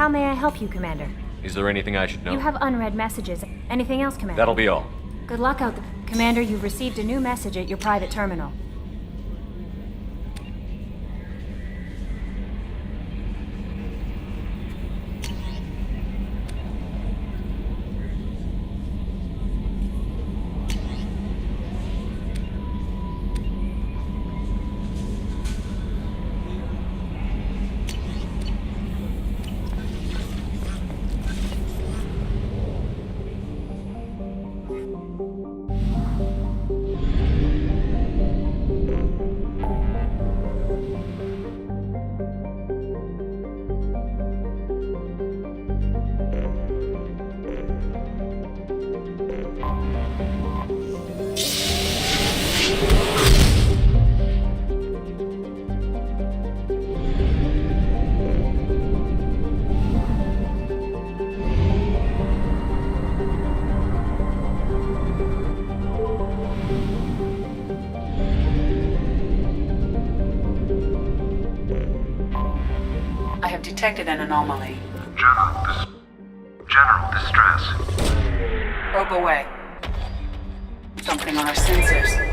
How may I help you, Commander? Is there anything I should know? You have unread messages. Anything else, Commander? That'll be all. Good luck out there. Commander, you've received a new message at your private terminal. Detected an anomaly. General distress. Probe away. Something on our sensors.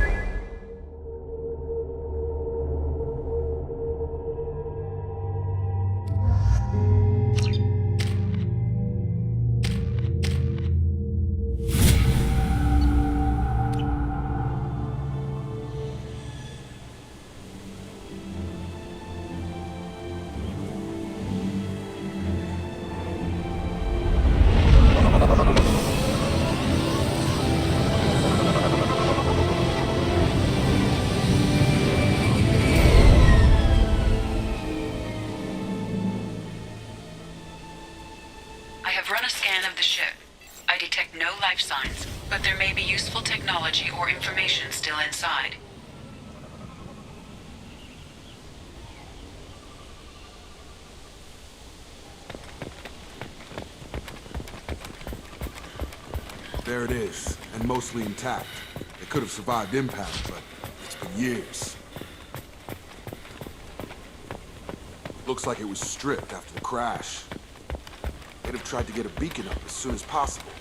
Signs, but there may be useful technology or information still inside. There it is, and mostly intact. It could have survived impact, but it's been years. Looks like it was stripped after the crash. They'd have tried to get a beacon up as soon as possible.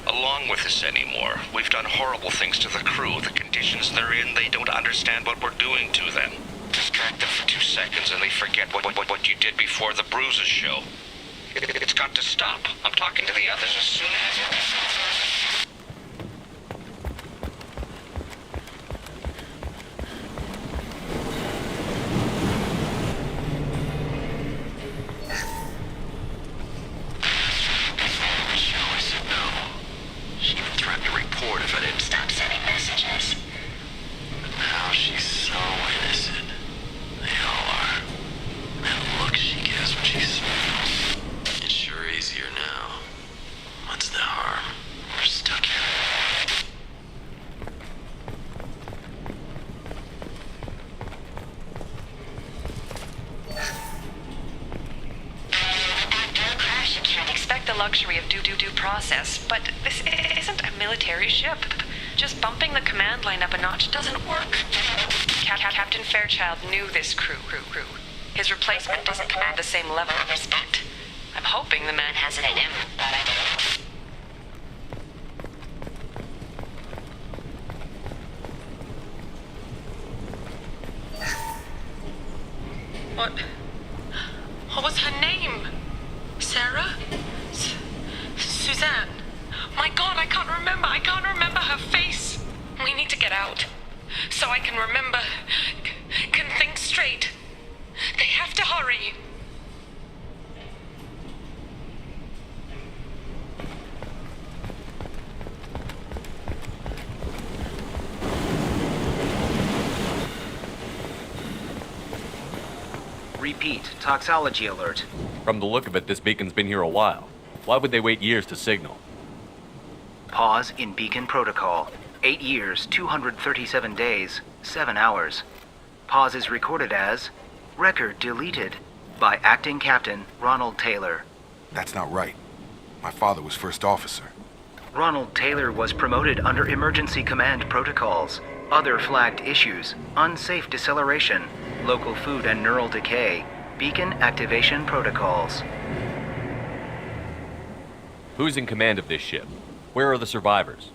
Along with this anymore. We've done horrible things to the crew. The conditions they're in, they don't understand what we're doing to them. Distract them for 2 seconds and they forget what you did before the bruises show. It's got to stop. I'm talking to the others as soon as... luxury of due process, but this isn't a military ship. Just bumping the command line up a notch doesn't work. Captain Fairchild knew this crew. His replacement doesn't command the same level of respect. I'm hoping the man has it in him, but I don't. What was her name? Sarah? Suzanne? My God, I can't remember her face. We need to get out. So I can remember, can think straight. They have to hurry. Repeat, toxology alert. From the look of it, this beacon's been here a while. Why would they wait years to signal? Pause in beacon protocol. 8 years, 237 days, 7 hours. Pause is recorded as record deleted by Acting Captain Ronald Taylor. That's not right. My father was first officer. Ronald Taylor was promoted under emergency command protocols. Other flagged issues: unsafe deceleration, local food and neural decay, beacon activation protocols. Who's in command of this ship? Where are the survivors?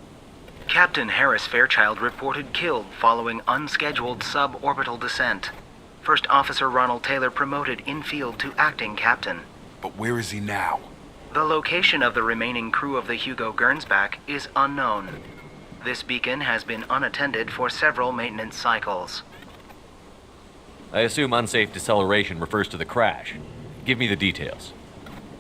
Captain Harris Fairchild reported killed following unscheduled suborbital descent. First Officer Ronald Taylor promoted in-field to acting captain. But where is he now? The location of the remaining crew of the Hugo Gernsback is unknown. This beacon has been unattended for several maintenance cycles. I assume unsafe deceleration refers to the crash. Give me the details.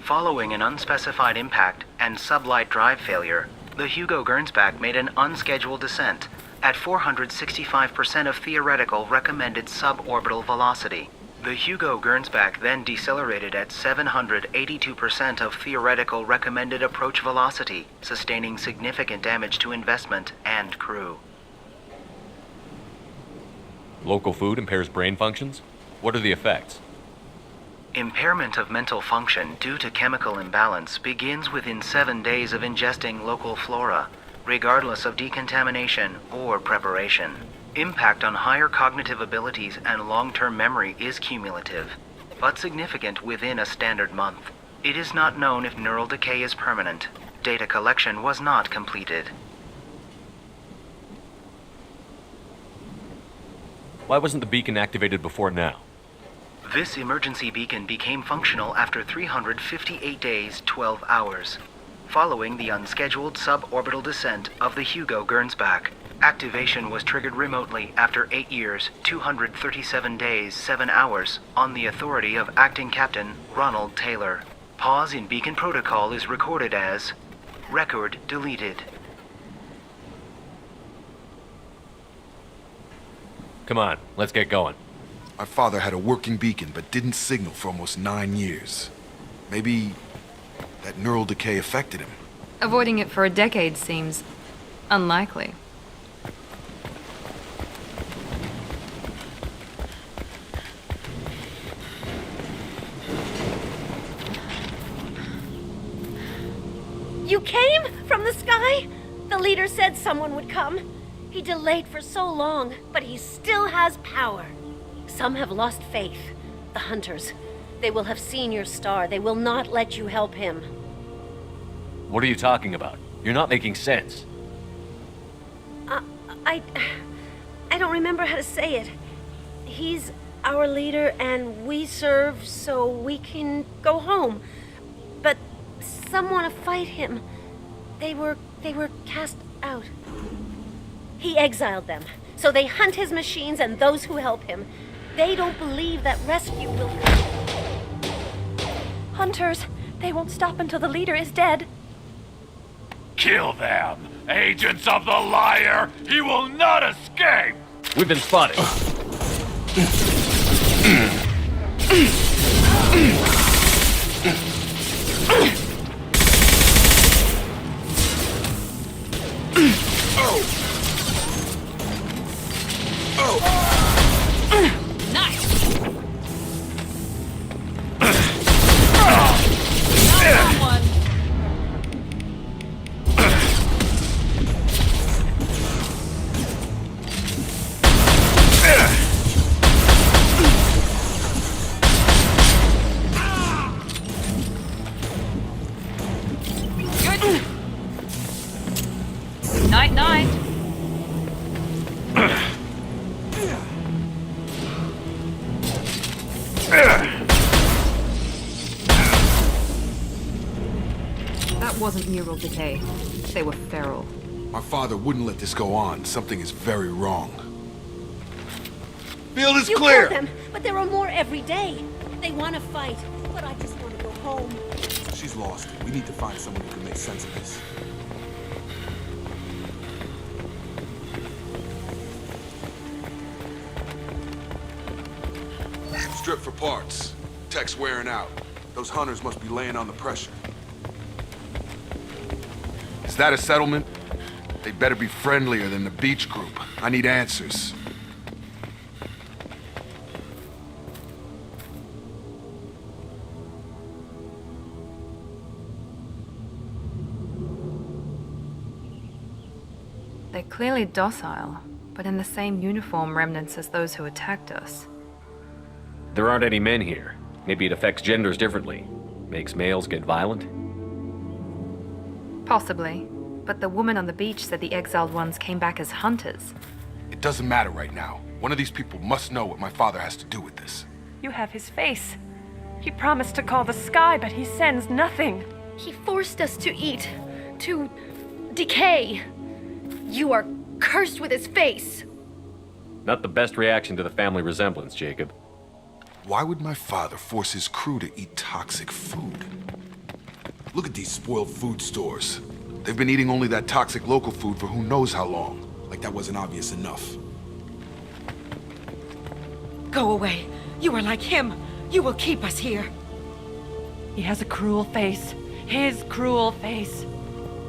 Following an unspecified impact and sublight drive failure, the Hugo Gernsback made an unscheduled descent at 465% of theoretical recommended suborbital velocity. The Hugo Gernsback then decelerated at 782% of theoretical recommended approach velocity, sustaining significant damage to investment and crew. Local food impairs brain functions? What are the effects? Impairment of mental function due to chemical imbalance begins within 7 days of ingesting local flora, regardless of decontamination or preparation. Impact on higher cognitive abilities and long-term memory is cumulative, but significant within a standard month. It is not known if neural decay is permanent. Data collection was not completed. Why wasn't the beacon activated before now? This emergency beacon became functional after 358 days, 12 hours, following the unscheduled suborbital descent of the Hugo Gernsback. Activation was triggered remotely after 8 years, 237 days, 7 hours, on the authority of Acting Captain Ronald Taylor. Pause in beacon protocol is recorded as record deleted. Come on, let's get going. My father had a working beacon, but didn't signal for almost 9 years. Maybe that neural decay affected him. Avoiding it for a decade seems unlikely. You came from the sky? The leader said someone would come. He delayed for so long, but he still has power. Some have lost faith. The hunters. They will have seen your star. They will not let you help him. What are you talking about? You're not making sense. I don't remember how to say it. He's our leader and we serve so we can go home. But some want to fight him. They were cast out. He exiled them, so they hunt his machines and those who help him. They don't believe that rescue will come. Hunters, they won't stop until the leader is dead. Kill them! Agents of the liar! He will not escape! We've been spotted. Night, night. That wasn't neural decay. They were feral. My father wouldn't let this go on. Something is very wrong. Field is You clear! killed them, but there are more every day. They want to fight, but I just want to go home. She's lost. We need to find someone who can make sense of this. Strip for parts. Tech's wearing out. Those hunters must be laying on the pressure. Is that a settlement? They'd better be friendlier than the beach group. I need answers. They're clearly docile, but in the same uniform remnants as those who attacked us. There aren't any men here. Maybe it affects genders differently. Makes males get violent? Possibly. But the woman on the beach said the exiled ones came back as hunters. It doesn't matter right now. One of these people must know what my father has to do with this. You have his face. He promised to call the sky, but he sends nothing. He forced us to eat, to decay. You are cursed with his face. Not the best reaction to the family resemblance, Jacob. Why would my father force his crew to eat toxic food? Look at these spoiled food stores. They've been eating only that toxic local food for who knows how long. Like that wasn't obvious enough. Go away. You are like him. You will keep us here. He has a cruel face. His cruel face.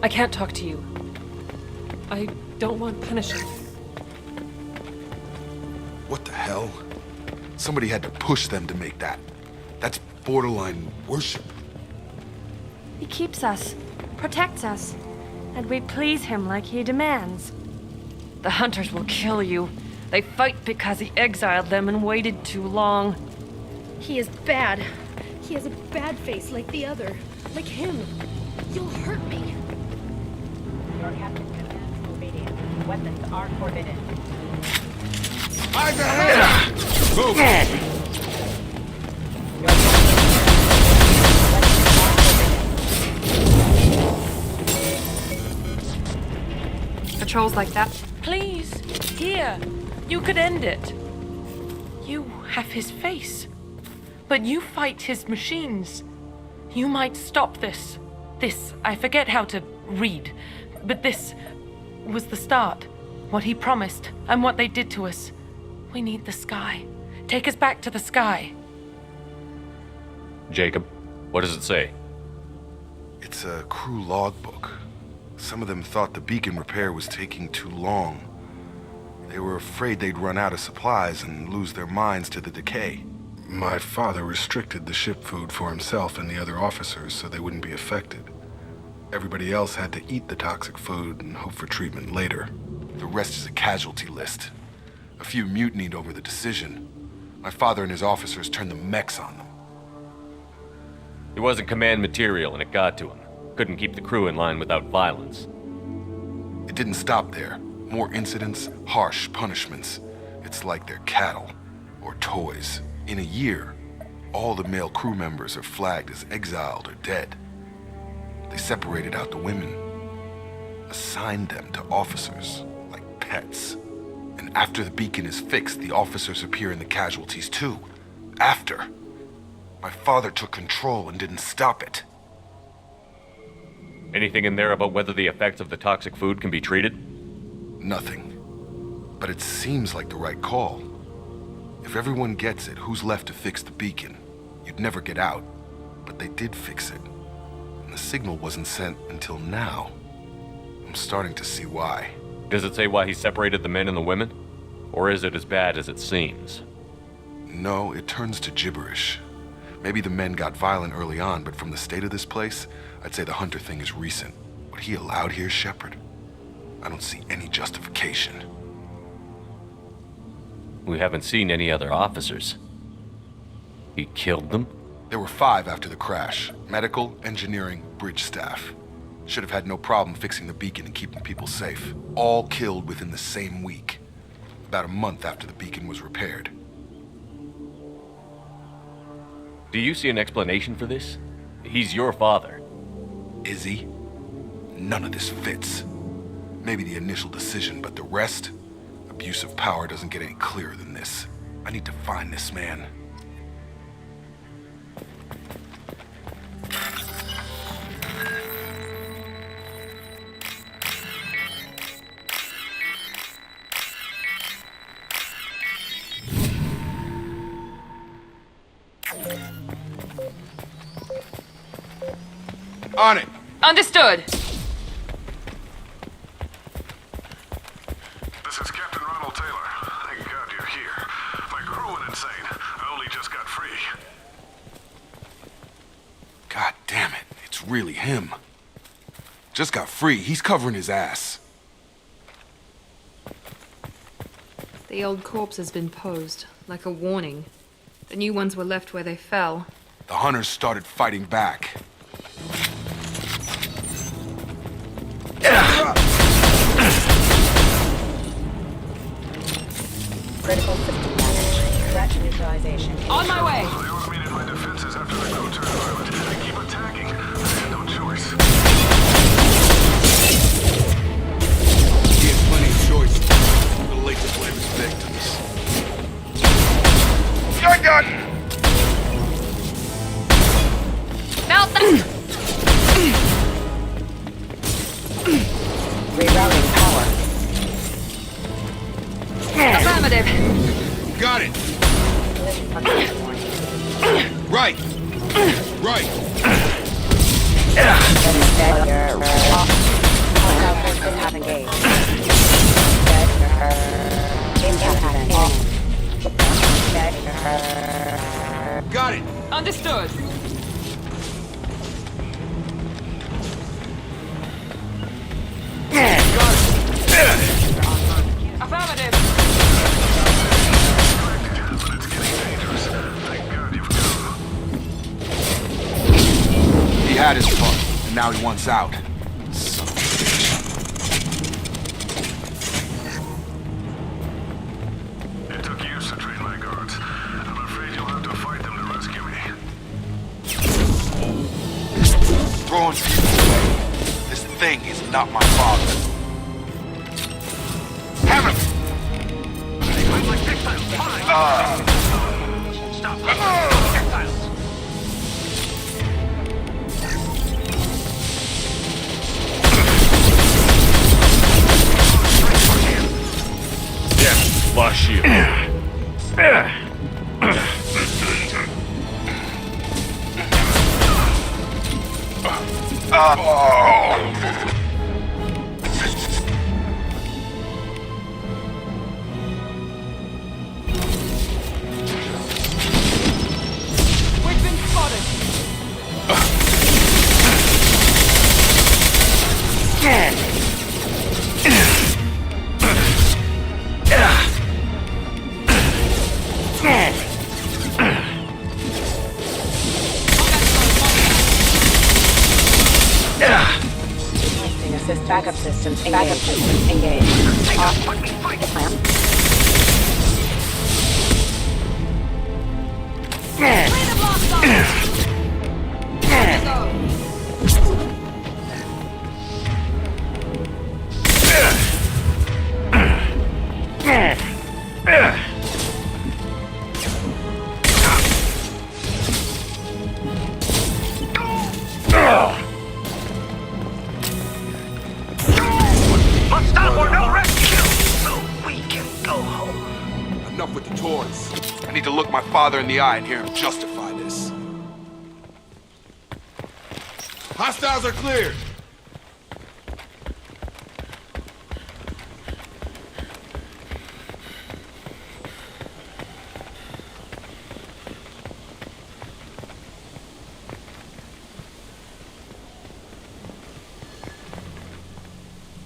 I can't talk to you. I don't want punishment. What the hell? Somebody had to push them to make that. That's borderline worship. He keeps us, protects us, and we please him like he demands. The hunters will kill you. They fight because he exiled them and waited too long. He is bad. He has a bad face like the other. Like him. You'll hurt me. Your captain demands obedience. Weapons are forbidden. Eyes ahead! Move! Patrols like that. Please, here. You could end it. You have his face. But you fight his machines. You might stop this. This, I forget how to read. But this was the start. What he promised, and what they did to us. We need the sky. Take us back to the sky. Jacob, what does it say? It's a crew logbook. Some of them thought the beacon repair was taking too long. They were afraid they'd run out of supplies and lose their minds to the decay. My father restricted the ship food for himself and the other officers so they wouldn't be affected. Everybody else had to eat the toxic food and hope for treatment later. The rest is a casualty list. A few mutinied over the decision. My father and his officers turned the mechs on them. He wasn't command material and it got to him. Couldn't keep the crew in line without violence. It didn't stop there. More incidents, harsh punishments. It's like they're cattle or toys. In a year, all the male crew members are flagged as exiled or dead. They separated out the women, assigned them to officers like pets. And after the beacon is fixed, the officers appear in the casualties too. After. My father took control and didn't stop it. Anything in there about whether the effects of the toxic food can be treated? Nothing. But it seems like the right call. If everyone gets it, who's left to fix the beacon? You'd never get out. But they did fix it. And the signal wasn't sent until now. I'm starting to see why. Does it say why he separated the men and the women? Or is it as bad as it seems? No, it turns to gibberish. Maybe the men got violent early on, but from the state of this place, I'd say the Hunter thing is recent. What he allowed here, Shepard, I don't see any justification. We haven't seen any other officers. He killed them? There were 5 after the crash. Medical, engineering, bridge staff. Should have had no problem fixing the beacon and keeping people safe. All killed within the same week. About a month after the beacon was repaired. Do you see an explanation for this? He's your father. Is he? None of this fits. Maybe the initial decision, but the rest? Abuse of power doesn't get any clearer than this. I need to find this man. On it! Understood. This is Captain Ronald Taylor. Thank God you're here. My crew went insane. I only just got free. God damn it, it's really him. Just got free, he's covering his ass. The old corpse has been posed, like a warning. The new ones were left where they fell. The hunters started fighting back. Critical system damage. Threat neutralization. On my way! I automated my defenses after the crew turned violent. They keep attacking. I had no choice. He had plenty of choices. A little late to blame his victims. Gun! Melt them! Rerouting power. Affirmative. Got it! Right! Right! Have engaged. Incapacitated. Got it! Understood. Affirmative. But it's getting dangerous. Thank God you've come. He had his fun, and now he wants out. Son of a bitch. It took years to train my guards. I'm afraid you'll have to fight them to rescue me. Throwing people away. This thing is not my father. Have him! Stop. Projectiles. Yeah, lost shield. We've been spotted. Assist backup systems engaged. Backup systems engaged. Let me fight. Clean the blast off. Let's stop or no rescue, so we can go home. Enough with the toys. I need to look my father in the eye and hear him justify this. Hostiles are cleared!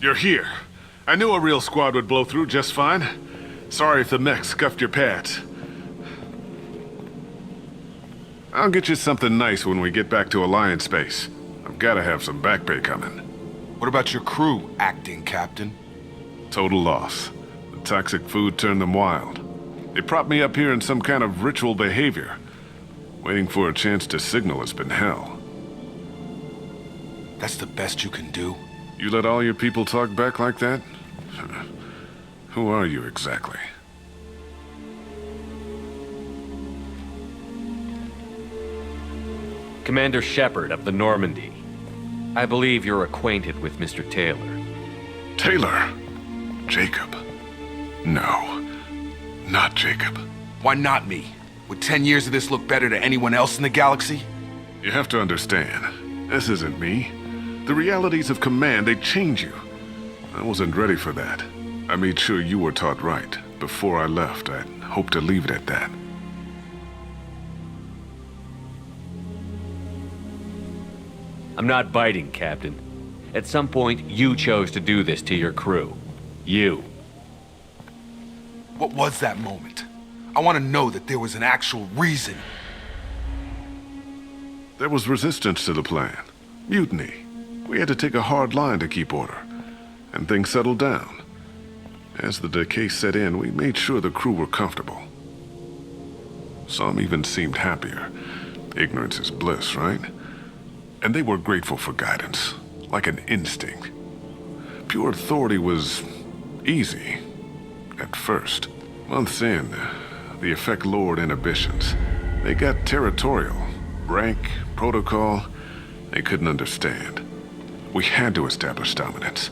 You're here. I knew a real squad would blow through just fine. Sorry if the mech scuffed your pads. I'll get you something nice when we get back to Alliance space. I've gotta have some back pay coming. What about your crew, acting captain? Total loss. The toxic food turned them wild. They propped me up here in some kind of ritual behavior. Waiting for a chance to signal has been hell. That's the best you can do? You let all your people talk back like that? Who are you exactly? Commander Shepard of the Normandy. I believe you're acquainted with Mr. Taylor. Taylor? Jacob? No, not Jacob. Why not me? Would 10 years of this look better to anyone else in the galaxy? You have to understand, this isn't me. The realities of command, they change you. I wasn't ready for that. I made sure you were taught right. Before I left, I hoped to leave it at that. I'm not biting, Captain. At some point, you chose to do this to your crew. You. What was that moment? I want to know that there was an actual reason. There was resistance to the plan. Mutiny. We had to take a hard line to keep order. And things settled down. As the decay set in, we made sure the crew were comfortable. Some even seemed happier. Ignorance is bliss, right? And they were grateful for guidance, like an instinct. Pure authority was easy, at first. Months in, the effect lowered inhibitions. They got territorial. Rank, protocol, they couldn't understand. We had to establish dominance.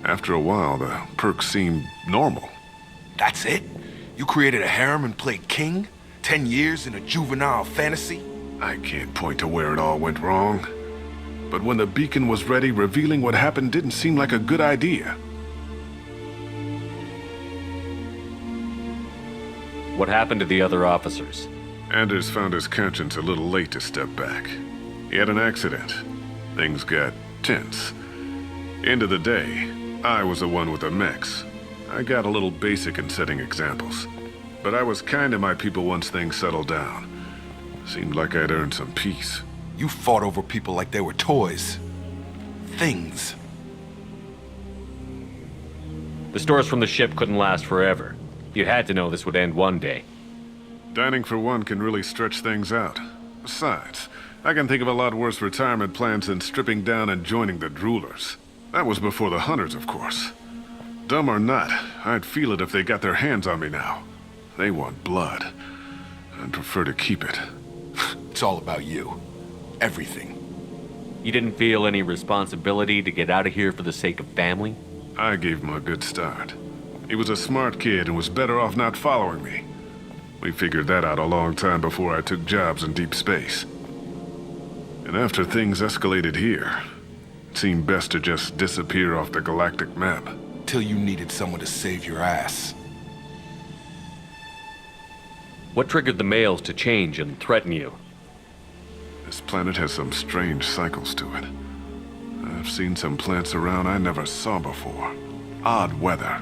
After a while, the perks seemed normal. That's it? You created a harem and played king? 10 years in a juvenile fantasy? I can't point to where it all went wrong. But when the beacon was ready, revealing what happened didn't seem like a good idea. What happened to the other officers? Anders found his conscience a little late to step back. He had an accident. Things got tense. End of the day, I was the one with the mechs. I got a little basic in setting examples. But I was kind to my people once things settled down. Seemed like I'd earned some peace. You fought over people like they were toys. Things. The stores from the ship couldn't last forever. You had to know this would end one day. Dining for one can really stretch things out. Besides, I can think of a lot worse retirement plans than stripping down and joining the droolers. That was before the hunters, of course. Dumb or not, I'd feel it if they got their hands on me now. They want blood. I'd prefer to keep it. It's all about you. Everything. You didn't feel any responsibility to get out of here for the sake of family? I gave him a good start. He was a smart kid and was better off not following me. We figured that out a long time before I took jobs in deep space. And after things escalated here, it seemed best to just disappear off the galactic map. Till you needed someone to save your ass. What triggered the males to change and threaten you? This planet has some strange cycles to it. I've seen some plants around I never saw before. Odd weather.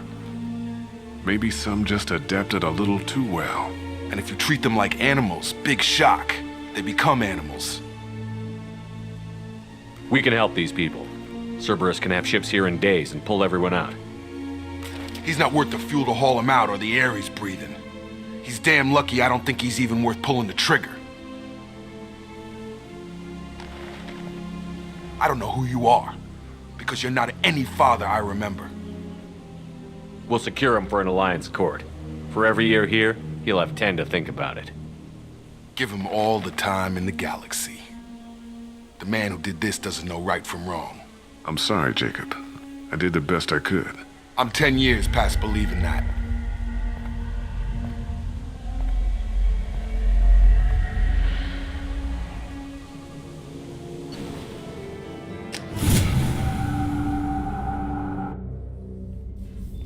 Maybe some just adapted a little too well. And if you treat them like animals, big shock. They become animals. We can help these people. Cerberus can have ships here in days and pull everyone out. He's not worth the fuel to haul him out or the air he's breathing. He's damn lucky I don't think he's even worth pulling the trigger. I don't know who you are, because you're not any father I remember. We'll secure him for an alliance court. For every year here, he'll have 10 to think about it. Give him all the time in the galaxy. The man who did this doesn't know right from wrong. I'm sorry, Jacob. I did the best I could. I'm 10 years past believing that.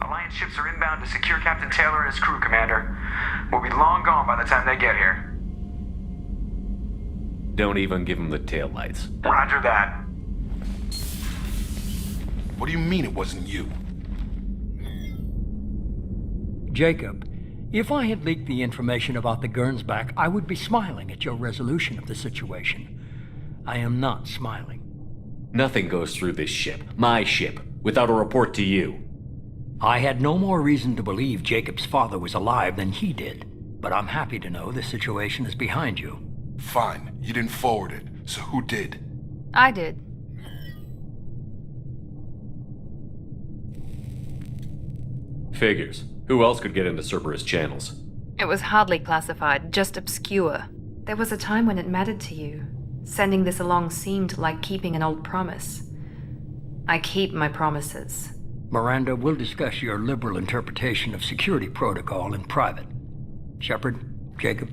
Alliance ships are inbound to secure Captain Taylor and his crew, Commander. We'll be long gone by the time they get here. Don't even give him the taillights. Roger that. What do you mean it wasn't you? Jacob, if I had leaked the information about the Gernsback, I would be smiling at your resolution of the situation. I am not smiling. Nothing goes through this ship, my ship, without a report to you. I had no more reason to believe Jacob's father was alive than he did, but I'm happy to know the situation is behind you. Fine, you didn't forward it, so who did? I did. Figures. Who else could get into Cerberus channels? It was hardly classified, just obscure. There was a time when it mattered to you. Sending this along seemed like keeping an old promise. I keep my promises. Miranda, we'll discuss your liberal interpretation of security protocol in private. Shepard, Jacob.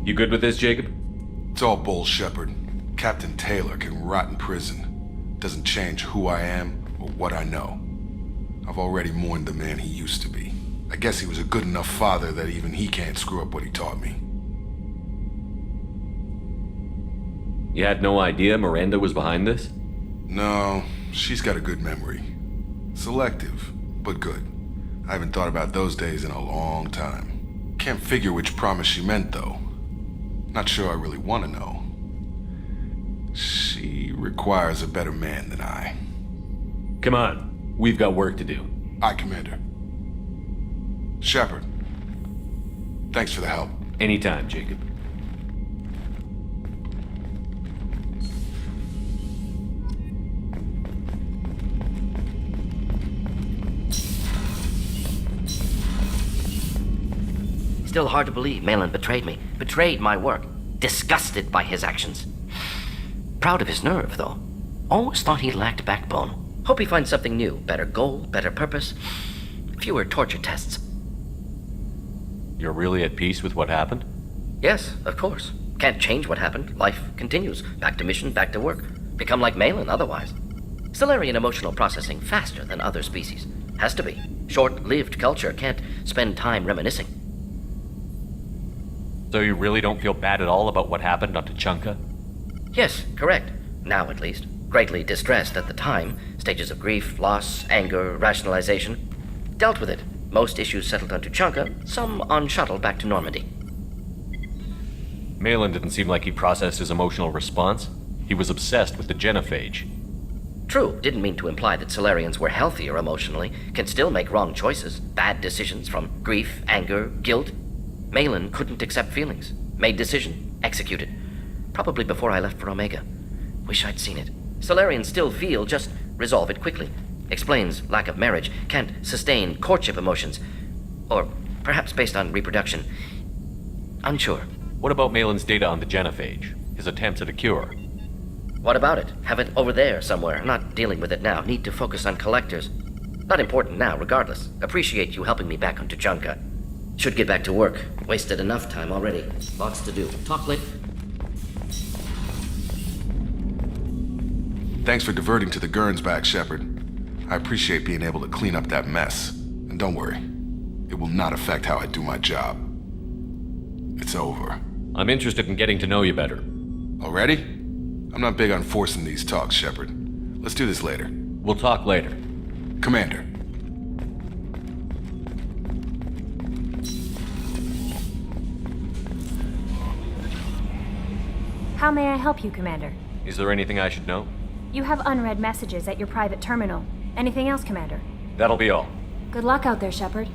You good with this, Jacob? It's all bull, Shepard. Captain Taylor can rot in prison. Doesn't change who I am or what I know. I've already mourned the man he used to be. I guess he was a good enough father that even he can't screw up what he taught me. You had no idea Miranda was behind this? No, she's got a good memory. Selective, but good. I haven't thought about those days in a long time. Can't figure which promise she meant, though. Not sure I really want to know. She requires a better man than I. Come on, we've got work to do. Aye, Commander. Shepard, thanks for the help. Anytime, Jacob. Still hard to believe Malin betrayed me. Betrayed my work. Disgusted by his actions. Proud of his nerve, though. Always thought he lacked backbone. Hope he finds something new. Better goal, better purpose. Fewer torture tests. You're really at peace with what happened? Yes, of course. Can't change what happened. Life continues. Back to mission, back to work. Become like Malin otherwise. Stellarian emotional processing faster than other species. Has to be. Short-lived culture can't spend time reminiscing. So you really don't feel bad at all about what happened on Tuchanka? Yes, correct. Now at least. Greatly distressed at the time. Stages of grief, loss, anger, rationalization. Dealt with it. Most issues settled on Tuchanka, some on shuttle back to Normandy. Malin didn't seem like he processed his emotional response. He was obsessed with the genophage. True, didn't mean to imply that Solarians were healthier emotionally, can still make wrong choices, bad decisions from grief, anger, guilt. Malin couldn't accept feelings. Made decision. Executed. Probably before I left for Omega. Wish I'd seen it. Solarians still feel, just resolve it quickly. Explains lack of marriage, can't sustain courtship emotions. Or perhaps based on reproduction. Unsure. What about Malin's data on the genophage? His attempts at a cure? What about it? Have it over there somewhere. Not dealing with it now. Need to focus on collectors. Not important now, regardless. Appreciate you helping me back on Tuchanka. Should get back to work. Wasted enough time already. Lots to do. Talk later. Thanks for diverting to the Gurns back, Shepard. I appreciate being able to clean up that mess. And don't worry, it will not affect how I do my job. It's over. I'm interested in getting to know you better. Already? I'm not big on forcing these talks, Shepard. Let's do this later. We'll talk later. Commander. How may I help you, Commander? Is there anything I should know? You have unread messages at your private terminal. Anything else, Commander? That'll be all. Good luck out there, Shepard.